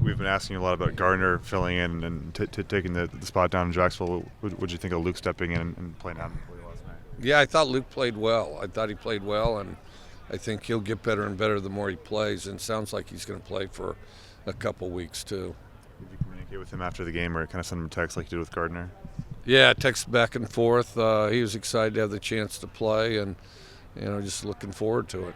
We've been asking you a lot about Gardner filling in and taking the spot down in Jacksonville. What do you think of Luke stepping in and playing down last night? Yeah, I thought Luke played well. I thought he played well, and I think he'll get better and better the more he plays, and sounds like he's going to play for a couple weeks too. Did you communicate with him after the game or kind of send him a text like you did with Gardner? Yeah, text back and forth. He was excited to have the chance to play, and just looking forward to it.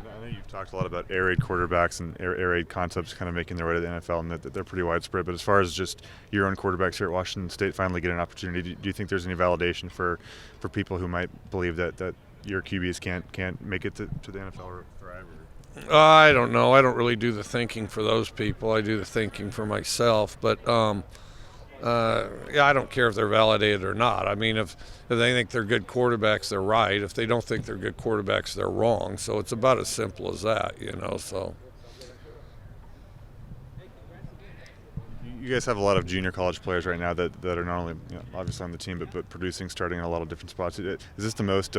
I know you've talked a lot about air raid quarterbacks and air raid concepts kind of making their way to the NFL, and that they're pretty widespread. But as far as just your own quarterbacks here at Washington State finally get an opportunity, do you think there's any validation for people who might believe that your QBs can't make it to the NFL or thrive? I don't know. I don't really do the thinking for those people. I do the thinking for myself. But I don't care if they're validated or not. I mean, if they think they're good quarterbacks, they're right. If they don't think they're good quarterbacks, they're wrong. So it's about as simple as that, So you guys have a lot of junior college players right now that are not only obviously on the team but producing, starting in a lot of different spots. Is this the most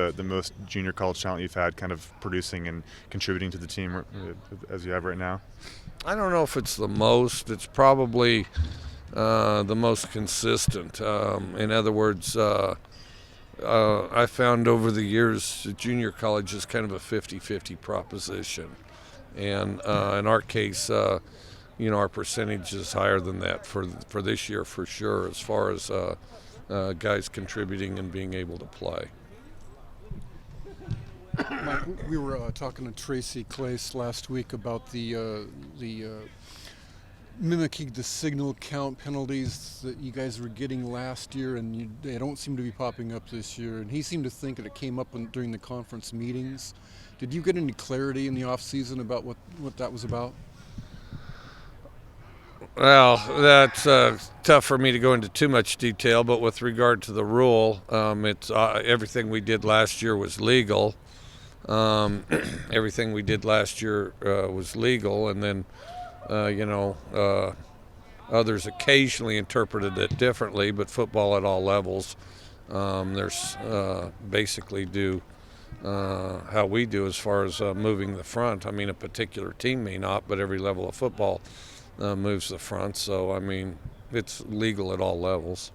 junior college talent you've had, kind of producing and contributing to the team as you have right now? I don't know if it's the most. It's probably the most consistent. In other words, I found over the years junior college is kind of a 50-50 proposition. And in our case, our percentage is higher than that for this year for sure, as far as guys contributing and being able to play. Mike, we were talking to Tracy Clace last week about the mimicking the signal count penalties that you guys were getting last year, and they don't seem to be popping up this year. And he seemed to think that it came up during the conference meetings. Did you get any clarity in the off season about what that was about? Well, that's tough for me to go into too much detail, but with regard to the rule, it's everything we did last year was legal. Everything we did last year was legal, and then others occasionally interpreted it differently, but football at all levels, there's basically do how we do as far as moving the front. I mean, a particular team may not, but every level of football moves the front. So, I mean, it's legal at all levels.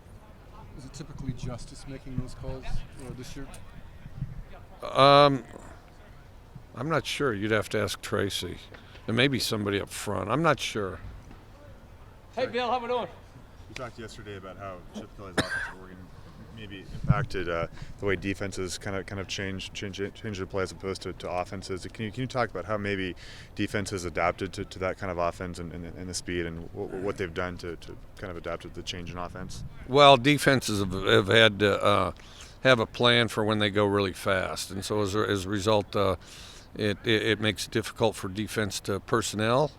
Is it typically Justice making those calls this year? I'm not sure. You'd have to ask Tracy. And maybe somebody up front. I'm not sure. Hey, Bill, how we doing? You talked yesterday about how Chip Kelly's offense at Oregon maybe impacted the way defenses kind of change their play as opposed to offenses. Can you talk about how maybe defenses adapted to that kind of offense and the speed and what they've done to kind of adapt to the change in offense? Well, defenses have had to have a plan for when they go really fast, and so as a result, it makes it difficult for defense to personnel,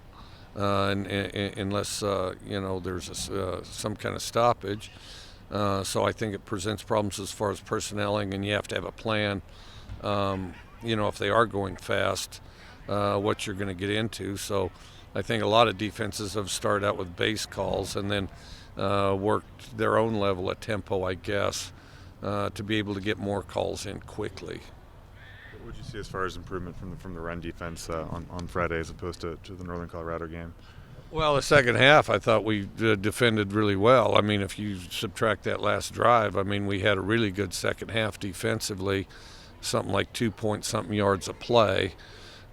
unless there's some kind of stoppage. So I think it presents problems as far as personnelling, and you have to have a plan. If they are going fast, what you're going to get into. So I think a lot of defenses have started out with base calls and then worked their own level of tempo, I guess, to be able to get more calls in quickly. What would you see as far as improvement from the run defense on Friday as opposed to the Northern Colorado game? Well, the second half, I thought we defended really well. I mean, if you subtract that last drive, I mean, we had a really good second half defensively, something like 2-point-something yards a play,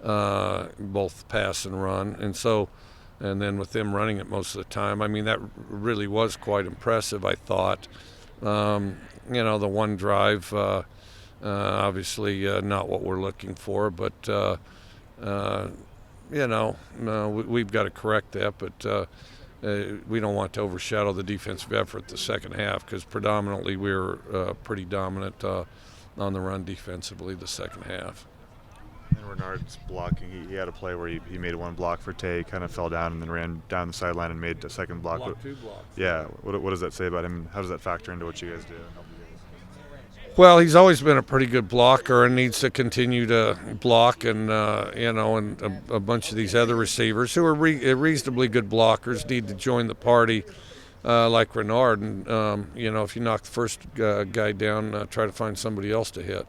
both pass and run. And then with them running it most of the time, I mean, that really was quite impressive, I thought. The one drive, obviously not what we're looking for, but we've got to correct that, but we don't want to overshadow the defensive effort the second half because predominantly we were pretty dominant on the run defensively the second half. And Renard's blocking, he had a play where he made one block for Tay, kind of fell down and then ran down the sideline and made a second block. Two blocks. Yeah, what does that say about him? How does that factor into what you guys do? Well, he's always been a pretty good blocker and needs to continue to block. And and a bunch of these other receivers who are reasonably good blockers need to join the party like Renard. And, if you knock the first guy down, try to find somebody else to hit.